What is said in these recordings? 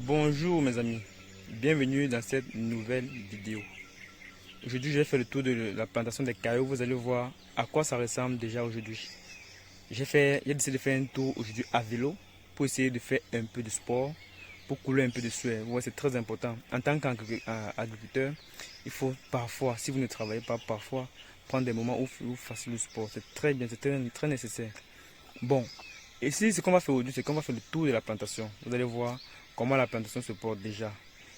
Bonjour mes amis, bienvenue dans cette nouvelle vidéo. Aujourd'hui je vais faire le tour de la plantation des cailloux, vous allez voir à quoi ça ressemble déjà aujourd'hui. J'ai décidé de faire un tour aujourd'hui à vélo pour essayer de faire un peu de sport, pour couler un peu de sueur. Ouais, c'est très important. En tant qu'agriculteur, il faut parfois, si vous ne travaillez pas, parfois prendre des moments où vous fassiez le sport. C'est très bien, c'est très nécessaire. Bon, ici ce qu'on va faire aujourd'hui, c'est qu'on va faire le tour de la plantation. Vous allez voir comment la plantation se porte déjà.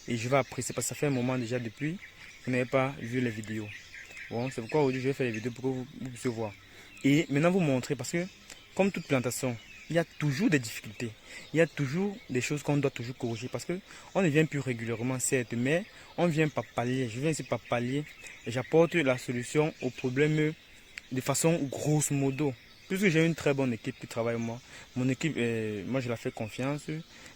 Et je vais apprécier parce que ça fait un moment déjà depuis que vous n'avez pas vu les vidéos. Bon, c'est pourquoi aujourd'hui je vais faire les vidéos pour que vous puissiez voir. Et maintenant vous montrer parce que comme toute plantation, il y a toujours des difficultés. Il y a toujours des choses qu'on doit toujours corriger parce que on ne vient plus régulièrement certes, mais on vient pas pallier. Je viens ici pas pallier et j'apporte la solution aux problèmes de façon grosso modo. Puisque j'ai une très bonne équipe qui travaille avec moi. Mon équipe, moi je la fais confiance.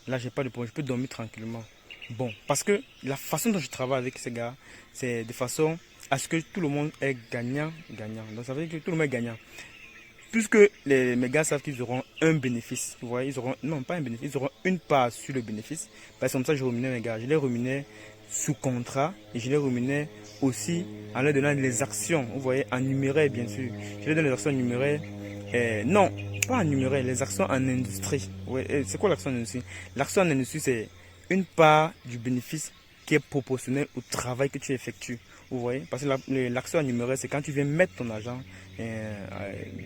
Là, j'ai pas de problème, je peux dormir tranquillement. Bon, parce que la façon dont je travaille avec ces gars, c'est de façon à ce que tout le monde est gagnant. Donc ça veut dire que tout le monde est gagnant. Puisque mes gars savent qu'ils auront un bénéfice. Vous voyez, ils auront, non pas un bénéfice, ils auront une part sur le bénéfice. Parce que comme ça, je rémunère mes gars. Je les rémunère sous contrat et je les rémunère aussi en leur donnant les actions. Vous voyez, en numéraire bien sûr. Je leur donne les actions en numéraire. Non, pas en numéraire, les actions en industrie. Ouais, c'est quoi l'action en industrie? L'action en industrie, c'est une part du bénéfice qui est proportionnelle au travail que tu effectues. Vous voyez? Parce que l'action en numéraire, c'est quand tu viens mettre ton argent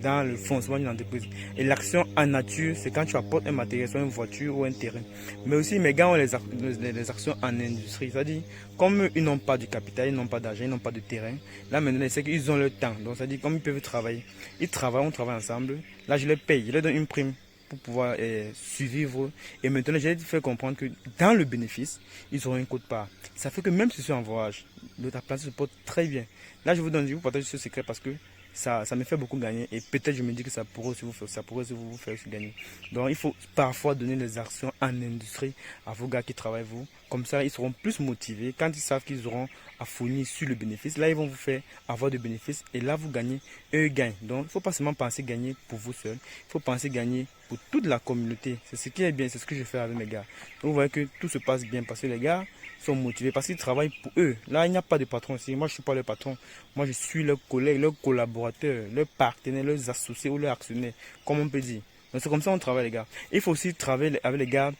dans le fonctionnement d'une entreprise. Et l'action en nature, c'est quand tu apportes un matériel, soit une voiture ou un terrain. Mais aussi, mes gars ont les actions en industrie. C'est-à-dire, comme ils n'ont pas de capital, ils n'ont pas d'argent, ils n'ont pas de terrain, là maintenant, c'est qu'ils ont le temps. Donc, c'est-à-dire, comme ils peuvent travailler, ils travaillent, on travaille ensemble. Là, je les paye, je leur donne une prime pour pouvoir survivre. Et maintenant, j'ai fait comprendre que dans le bénéfice, ils auront une quote-part. Ça fait que même si je suis en voyage, la place se porte très bien. Là, je vous partage ce secret parce que ça me fait beaucoup gagner. Et peut-être je me dis que ça pourrait aussi vous faire aussi gagner. Donc, il faut parfois donner les actions en industrie à vos gars qui travaillent vous. Comme ça, ils seront plus motivés. Quand ils savent qu'ils auront à fournir sur le bénéfice, là, ils vont vous faire avoir de bénéfices. Et là, vous gagnez, eux gagnent. Donc, il ne faut pas seulement penser gagner pour vous seul. Il faut penser gagner pour toute la communauté. C'est ce qui est bien, c'est ce que je fais avec mes gars. Donc, vous voyez que tout se passe bien parce que les gars sont motivés, parce qu'ils travaillent pour eux. Là, il n'y a pas de patron ici. Moi, je ne suis pas le patron. Moi, je suis leur collègue, leur collaborateur, leur partenaire, leurs associés ou leurs actionnaires, comme on peut dire. Donc, c'est comme ça qu'on travaille, les gars. Il faut aussi travailler avec les gars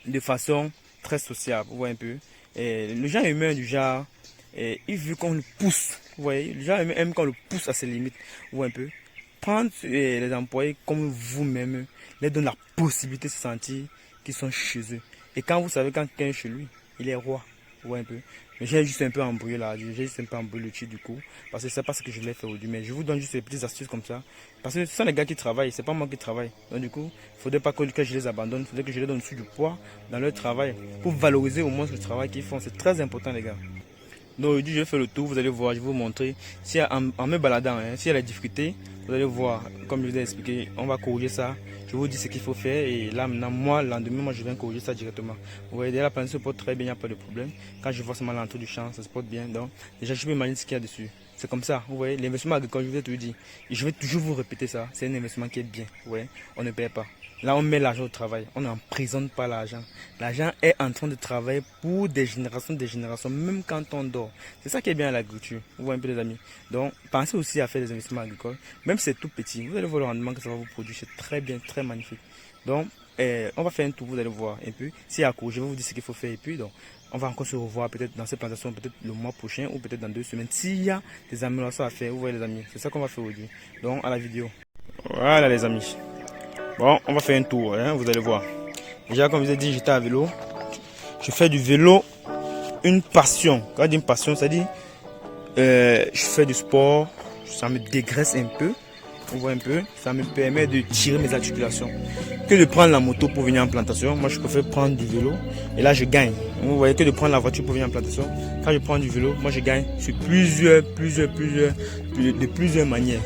de façon très sociable, vous voyez un peu. Et le genre humain du genre, il veut qu'on le pousse, vous voyez. Le genre humain aime qu'on le pousse à ses limites, vous voyez un peu. Prendre les employés comme vous-même, leur donner la possibilité de se sentir qu'ils sont chez eux. Et quand vous savez, quand quelqu'un est chez lui, il est roi, vous voyez un peu. Mais j'ai juste un peu embrouillé là, j'ai juste un peu embrouillé le titre du coup, parce que c'est pas ce que je l'ai fait aujourd'hui. Mais je vous donne juste des petites astuces comme ça, parce que ce sont les gars qui travaillent, c'est pas moi qui travaille. Donc du coup, il faudrait pas que je les abandonne, il faudrait que je les donne aussi du poids dans leur travail, pour valoriser au moins le travail qu'ils font. C'est très important les gars. Donc aujourd'hui je vais faire le tour, vous allez voir, je vais vous montrer. Si en me baladant, s'il y a la difficulté, vous allez voir, comme je vous ai expliqué, on va corriger ça. Je vous dis ce qu'il faut faire et là maintenant, moi, le lendemain, moi je viens corriger ça directement. Vous voyez, déjà la planète se porte très bien, il n'y a pas de problème. Quand je vois seulement l'entour du champ, ça se porte bien. Donc déjà je peux imaginer ce qu'il y a dessus. C'est comme ça, vous voyez, l'investissement agricole, je vous ai toujours dit. Et je vais toujours vous répéter ça, c'est un investissement qui est bien, vous voyez, on ne perd pas. Là, on met l'argent au travail. On n'emprisonne pas l'argent. L'argent est en train de travailler pour des générations, même quand on dort. C'est ça qui est bien à l'agriculture. Vous voyez un peu les amis. Donc, pensez aussi à faire des investissements agricoles. Même si c'est tout petit, vous allez voir le rendement que ça va vous produire. C'est très bien, très magnifique. Donc, on va faire un tour, vous allez voir un peu. Si à court, je vais vous dire ce qu'il faut faire. Et puis, donc, on va encore se revoir peut-être dans ces plantations, peut-être le mois prochain ou peut-être dans 2 semaines. S'il y a des améliorations à faire, vous voyez les amis. C'est ça qu'on va faire aujourd'hui. Donc, à la vidéo. Voilà les amis. Bon, on va faire un tour, hein, vous allez voir. Déjà, comme je vous ai dit, j'étais à vélo. Je fais du vélo une passion. Quand je dis une passion, c'est-à-dire, je fais du sport, ça me dégraisse un peu. Vous voyez un peu, ça me permet de tirer mes articulations. Que de prendre la moto pour venir en plantation, moi je préfère prendre du vélo. Et là, je gagne. Vous voyez, que de prendre la voiture pour venir en plantation. Quand je prends du vélo, moi je gagne sur de plusieurs manières.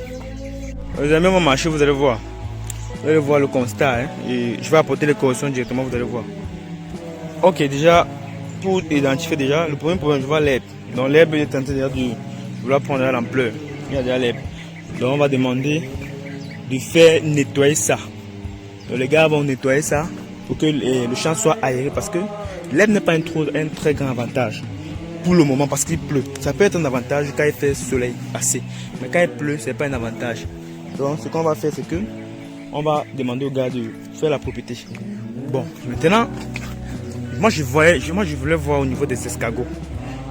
Vous allez même marcher, vous allez voir. Vous allez voir le constat, hein, et je vais apporter les corrections directement, vous allez voir. Ok, déjà, pour identifier déjà, le premier problème, je vois l'herbe. Donc l'herbe est en train déjà de vouloir prendre l'ampleur. Il y a déjà l'herbe. Donc on va demander de faire nettoyer ça. Donc les gars vont nettoyer ça pour que le champ soit aéré, parce que l'herbe n'est pas un très grand avantage pour le moment parce qu'il pleut. Ça peut être un avantage quand il fait soleil assez, mais quand il pleut, c'est pas un avantage. Donc ce qu'on va faire, c'est que on va demander au gars de faire la propriété. Bon, maintenant, moi je voulais voir au niveau des escargots.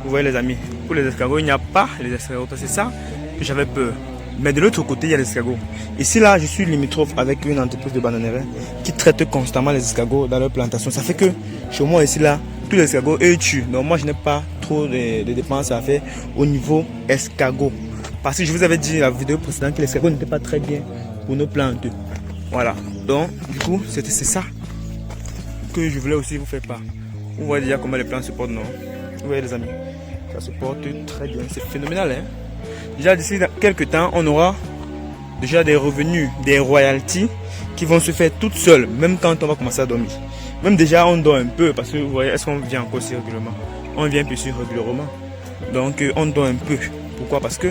Vous voyez les amis, pour les escargots, il n'y a pas les escargots, c'est ça que j'avais peur. Mais de l'autre côté, il y a les escargots. Ici, là, je suis limitrophe avec une entreprise de bananerie qui traite constamment les escargots dans leur plantation. Ça fait que chez moi, ici, là, tous les escargots, eux, tuent. Donc moi, je n'ai pas trop de dépenses à faire au niveau escargot. Parce que je vous avais dit dans la vidéo précédente que l'escargot n'était pas très bien pour nos plantes. Voilà. Donc, du coup, c'est ça que je voulais aussi vous faire part. Vous voyez déjà comment les plantes se portent, non? Vous voyez, les amis, ça se porte très bien. C'est phénoménal, hein? Déjà d'ici quelques temps, on aura déjà des revenus, des royalties qui vont se faire toutes seules, même quand on va commencer à dormir. Même déjà, on dort un peu parce que vous voyez, est-ce qu'on vient encore si régulièrement? On vient plus sur régulièrement. Donc, on dort un peu. Pourquoi? Parce que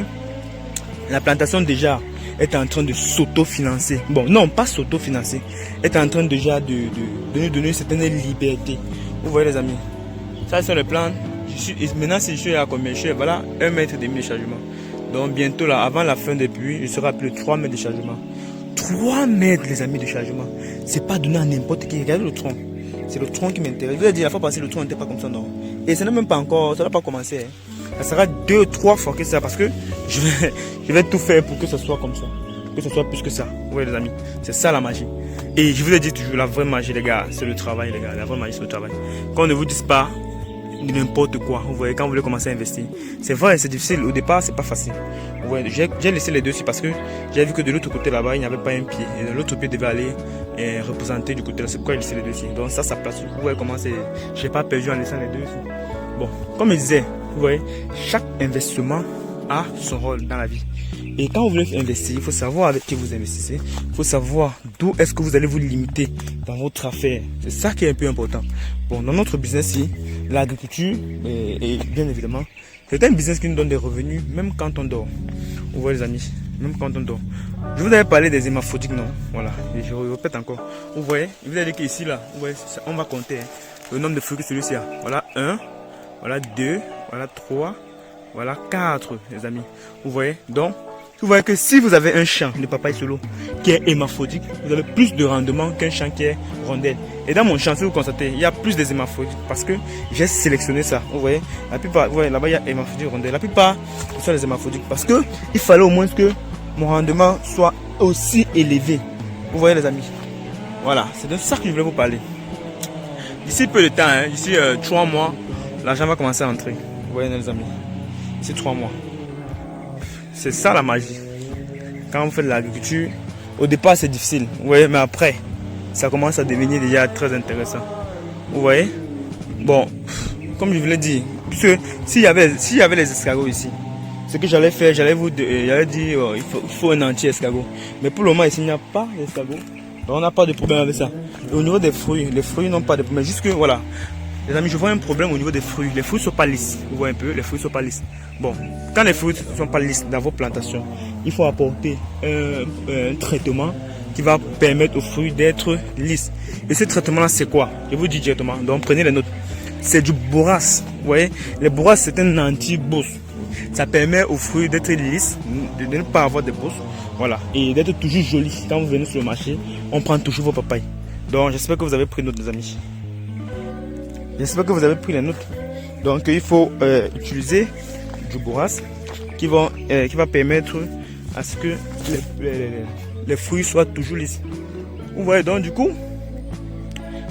la plantation déjà est en train de s'auto-financer. Bon, non, pas s'auto-financer. Est en train déjà de nous donner une certaine liberté. Vous voyez les amis? Ça, c'est le plan. Maintenant, si je suis à combien? Je suis voilà, 1 mètre et demi de chargement. Donc bientôt là, avant la fin des pluies, je serai à plus de 3 mètres de chargement. 3 mètres les amis de chargement. C'est pas donné à n'importe qui. Regardez le tronc. C'est le tronc qui m'intéresse. Je vous ai dit la fois passée, le tronc n'était pas comme ça, non. Et ça n'est même pas encore, ça n'a pas commencé. Hein. Ça sera 2-3 fois que ça parce que je vais tout faire pour que ce soit comme ça. Que ce soit plus que ça. Vous voyez les amis, c'est ça la magie. Et je vous ai dit toujours, la vraie magie les gars, c'est le travail les gars. La vraie magie c'est le travail. Qu'on ne vous dise pas n'importe quoi. Vous voyez, quand vous voulez commencer à investir, c'est vrai, c'est difficile. Au départ, c'est pas facile. Vous voyez, j'ai laissé les deux ici parce que j'ai vu que de l'autre côté là-bas, il n'y avait pas un pied. Et de l'autre pied devait aller représenter du côté là. C'est pourquoi j'ai laissé les deux ici. Donc ça place. Vous voyez comment c'est. J'ai pas perdu en laissant les deux ici. Bon, comme je disais, vous voyez, chaque investissement a son rôle dans la vie. Et quand vous voulez investir, il faut savoir avec qui vous investissez. Il faut savoir d'où est-ce que vous allez vous limiter dans votre affaire. C'est ça qui est un peu important. Bon, dans notre business ici, l'agriculture, et bien évidemment, c'est un business qui nous donne des revenus, même quand on dort. Vous voyez les amis, même quand on dort. Je vous avais parlé des hémaphodiques, non? Voilà, et je répète encore. Vous voyez, je vous ai dit qu'ici, là, vous voyez, on va compter le nombre de fruits que celui-ci a. Voilà 1, voilà 2, voilà 3, voilà 4, les amis. Vous voyez, donc, vous voyez que si vous avez un champ de papaye solo qui est hémaphodique, vous avez plus de rendement qu'un champ qui est rondelle. Et dans mon champ, si vous constatez, il y a plus des hémaphodiques parce que j'ai sélectionné ça. Vous voyez, la plupart, vous voyez, là-bas il y a hémaphodique rondelle. La plupart, ce sont les hémaphodiques parce que il fallait au moins que mon rendement soit aussi élevé. Vous voyez les amis. Voilà, c'est de ça que je voulais vous parler. D'ici peu de temps, hein, d'ici 3 mois, l'argent va commencer à entrer. Vous voyez les amis. D'ici 3 mois. C'est ça la magie. Quand vous faites de l'agriculture, au départ c'est difficile, vous voyez, mais après, ça commence à devenir déjà très intéressant. Vous voyez? Bon, comme je vous l'ai dit, s'il y avait les escargots ici, ce que j'allais faire, j'allais dire il faut un entier escargot. Mais pour le moment ici, il n'y a pas d'escargot. On n'a pas de problème avec ça. Et au niveau des fruits, les fruits n'ont pas de problème. Juste que voilà. Les amis, je vois un problème au niveau des fruits. Les fruits ne sont pas lisses. Vous voyez un peu, les fruits ne sont pas lisses. Bon, quand les fruits ne sont pas lisses dans vos plantations, il faut apporter un traitement qui va permettre aux fruits d'être lisses. Et ce traitement-là, c'est quoi? Je vous dis directement. Donc, prenez les notes. C'est du bourrasse. Vous voyez, les bourrasses, c'est un anti-bosse. Ça permet aux fruits d'être lisses, de ne pas avoir de bosses. Voilà. Et d'être toujours jolis. Quand vous venez sur le marché, on prend toujours vos papayes. Donc, j'espère que vous avez pris note, les amis. J'espère que vous avez pris les notes. Donc il faut utiliser du bourrasse qui va permettre à ce que les fruits soient toujours lisses. Vous voyez, donc du coup,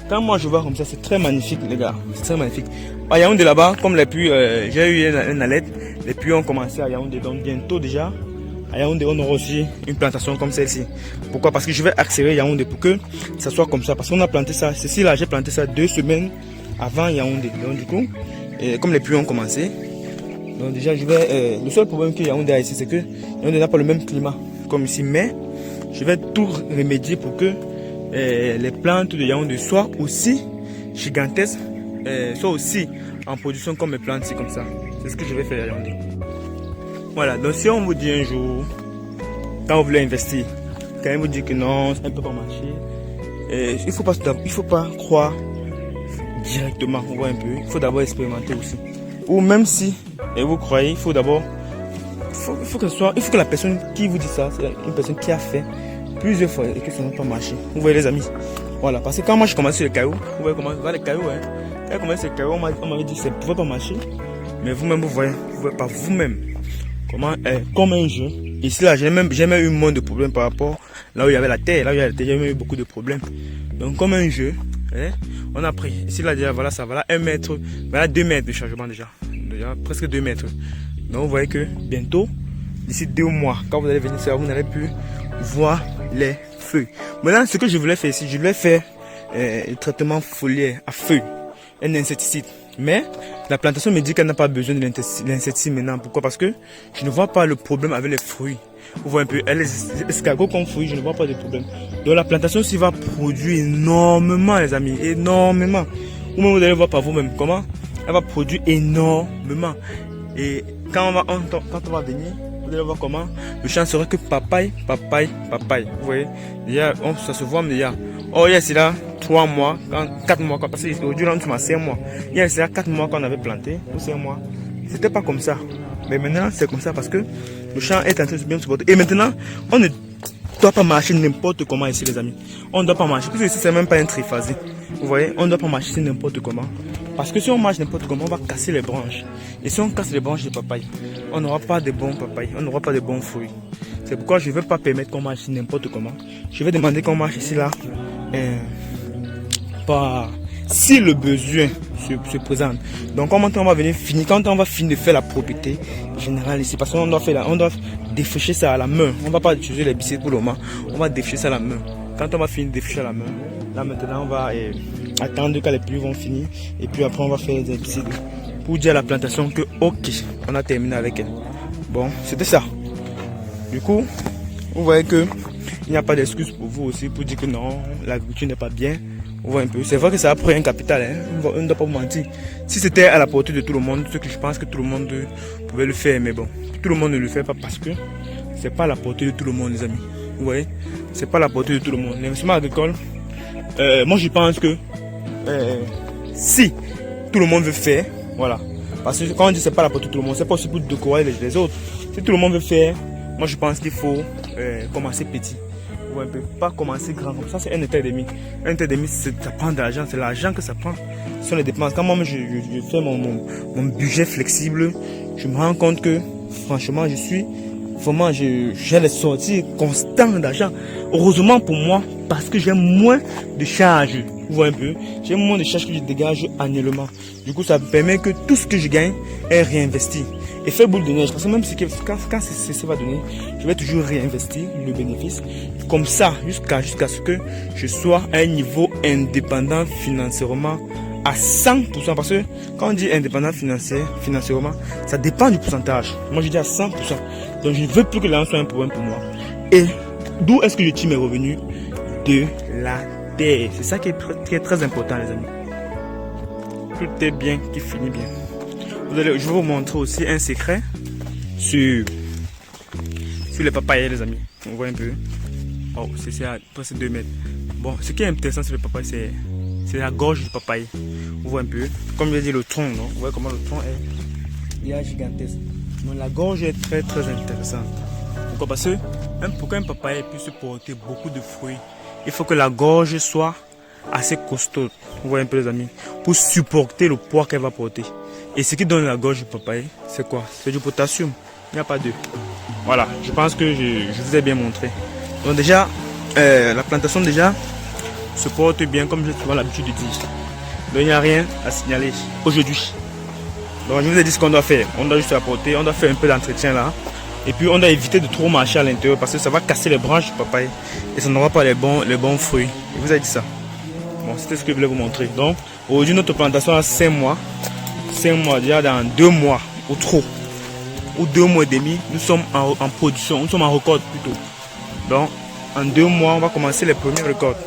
quand moi je vois comme ça, c'est très magnifique les gars. C'est très magnifique. À Yaoundé là-bas, comme les puits, j'ai eu une alerte. Les puits ont commencé à Yaoundé. Donc bientôt déjà, à Yaoundé, on aura aussi une plantation comme celle-ci. Pourquoi? Parce que je vais accélérer Yaoundé pour que ça soit comme ça. Parce qu'on a planté ça, ceci là, j'ai planté ça 2 semaines avant Yaoundé. Donc du coup, comme les pluies ont commencé, donc déjà le seul problème que Yaoundé a ici, c'est que Yaoundé n'a pas le même climat comme ici, mais je vais tout remédier pour que les plantes de Yaoundé soient aussi gigantesques, soient aussi en production comme les plantes ici comme ça. C'est ce que je vais faire à Yaoundé. Voilà, donc si on vous dit un jour, quand vous voulez investir, quand on vous dit que non, ça ne peut pas marcher, il faut pas croire directement, on voit un peu. Il faut d'abord expérimenter aussi. Ou même si vous croyez, il faut d'abord, il faut que la personne qui vous dit ça, c'est une personne qui a fait plusieurs fois et que ça n'a pas marché. Vous voyez les amis. Voilà, parce que quand moi je commençais le caillou, vous voyez comment va les cailloux, hein. Quand je commençais le caillou, on m'avait dit que ça ne pouvait pas marcher. Mais vous-même, vous voyez pas vous-même comment, comme un jeu. Ici là, j'ai même eu moins de problèmes par rapport là où il y avait la terre. Là où il y avait la terre, j'ai même eu beaucoup de problèmes. Donc comme un jeu, hein, on a pris. Ici là déjà, voilà ça, voilà 1 mètre, voilà 2 mètres de chargement déjà. Déjà presque 2 mètres. Donc vous voyez que bientôt, d'ici 2 mois, quand vous allez venir ça, vous n'allez plus voir les feuilles. Maintenant, ce que je voulais faire ici, je voulais faire le traitement foliaire à feuilles, un insecticide. Mais la plantation me dit qu'elle n'a pas besoin de l'insecticide maintenant. Pourquoi? Parce que je ne vois pas le problème avec les fruits. Vous voyez un peu, elle est escargot comme fruit, je ne vois pas de problème. Donc la plantation aussi va produire énormément, les amis, énormément. Vous-même, vous allez voir par vous-même comment elle va produire énormément. Et quand on va venir, vous allez voir comment le champ sera que papaye, papaye, papaye. Vous voyez, déjà, ça se voit, mais déjà. Oh, il y a là 3 mois, 4 mois, parce qu'aujourd'hui, on est à 5 mois. Il y a là 4 mois qu'on avait planté, ou 5 mois. C'était pas comme ça. Mais maintenant, c'est comme ça parce que le champ est en train de bien se porter. Et maintenant, on ne doit pas marcher n'importe comment ici, les amis. On ne doit pas marcher. Parce que ici, c'est même pas un triphasé. Vous voyez, on ne doit pas marcher n'importe comment. Parce que si on marche n'importe comment, on va casser les branches. Et si on casse les branches de papaye, on n'aura pas de bons papayes, on n'aura pas de bons fruits. C'est pourquoi je ne veux pas permettre qu'on marche n'importe comment. Je vais demander qu'on marche ici, là. Si le besoin se présente. Donc quand on va venir finir, quand on va finir de faire la propriété générale ici, parce qu'on doit faire on doit défricher ça à la main. On ne va pas utiliser les biceps pour le moment. On va défricher ça à la main. Quand on va finir de défricher à la main, là maintenant on va attendre que les pluies vont finir et puis après on va faire des herbicides pour dire à la plantation que ok, on a terminé avec elle. Bon, c'était ça. Du coup, vous voyez que il n'y a pas d'excuse pour vous aussi pour dire que non, l'agriculture n'est pas bien. Vous voyez un peu. C'est vrai que ça a pris un capital, hein. On ne doit pas vous mentir. Si c'était à la portée de tout le monde, ce que je pense que tout le monde pouvait le faire, mais bon, tout le monde ne le fait pas parce que c'est pas à la portée de tout le monde, les amis. Vous voyez, c'est pas à la portée de tout le monde. L'investissement agricole, moi je pense que si tout le monde veut faire, voilà. Parce que quand on dit c'est pas à la portée de tout le monde, c'est pas aussi pour décourager les autres. Si tout le monde veut faire, moi je pense qu'il faut commencer petit. Vous voyez, pas commencer grand comme ça, c'est 1,5 hectare. 1,5 hectare, ça prend de l'argent, c'est l'argent que ça prend. Ce sont les dépenses. Quand moi je fais mon budget flexible, je me rends compte que franchement j'ai les sorties constantes d'argent. Heureusement pour moi, parce que j'ai moins de charges. Vous voyez un peu, j'ai moins de charges que je dégage annuellement. Du coup, ça me permet que tout ce que je gagne est réinvesti. Et fait boule de neige, parce que même si quand ça va donner, je vais toujours réinvestir le bénéfice. Comme ça, jusqu'à ce que je sois à un niveau indépendant financièrement à 100%. Parce que quand on dit indépendant financièrement, ça dépend du pourcentage. Moi, je dis à 100%. Donc, je ne veux plus que l'argent soit un problème pour moi. Et d'où est-ce que je tire mes revenus? De la terre. C'est ça qui est très important, les amis. Tout est bien qui finit bien. Je vais vous montrer aussi un secret sur les papayes, les amis. On voit un peu. Oh, c'est à presque 2 mètres. Bon, ce qui est intéressant sur le papaye, c'est la gorge du papaye. On voit un peu. Comme je l'ai dit, le tronc, non? Vous voyez comment le tronc est gigantesque. Donc la gorge est très très intéressante. Pourquoi? Parce que pour qu'un papaye puisse porter beaucoup de fruits, il faut que la gorge soit assez costaud. Vous voyez un peu, les amis, pour supporter le poids qu'elle va porter. Et ce qui donne la gorge du papaye, c'est quoi? C'est du potassium. Il n'y a pas d'eux. Voilà, je pense que je vous ai bien montré. Donc déjà, la plantation déjà se porte bien comme j'ai souvent l'habitude de dire. Donc il n'y a rien à signaler aujourd'hui. Donc je vous ai dit ce qu'on doit faire. On doit juste apporter, on doit faire un peu d'entretien là. Et puis on doit éviter de trop marcher à l'intérieur parce que ça va casser les branches du papaye. Et ça n'aura pas les bons fruits. Je vous ai dit ça. Bon, c'était ce que je voulais vous montrer. Donc aujourd'hui notre plantation a 5 mois. 5 mois, déjà dans 2 mois ou trop, ou 2 mois et demi, nous sommes en production, nous sommes en récolte plutôt. Donc en 2 mois, on va commencer les premières récoltes.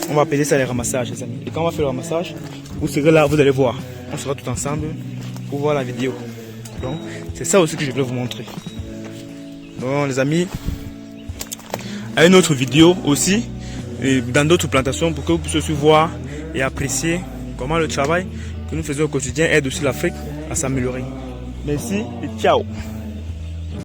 On va appeler ça les ramassages, les amis. Et quand on va faire le ramassage, vous serez là, vous allez voir. On sera tout ensemble pour voir la vidéo. Donc c'est ça aussi que je voulais vous montrer. Donc les amis, à une autre vidéo aussi, dans d'autres plantations pour que vous puissiez aussi voir et apprécier comment le travail que nous faisons au quotidien aide aussi l'Afrique à s'améliorer. Merci et ciao.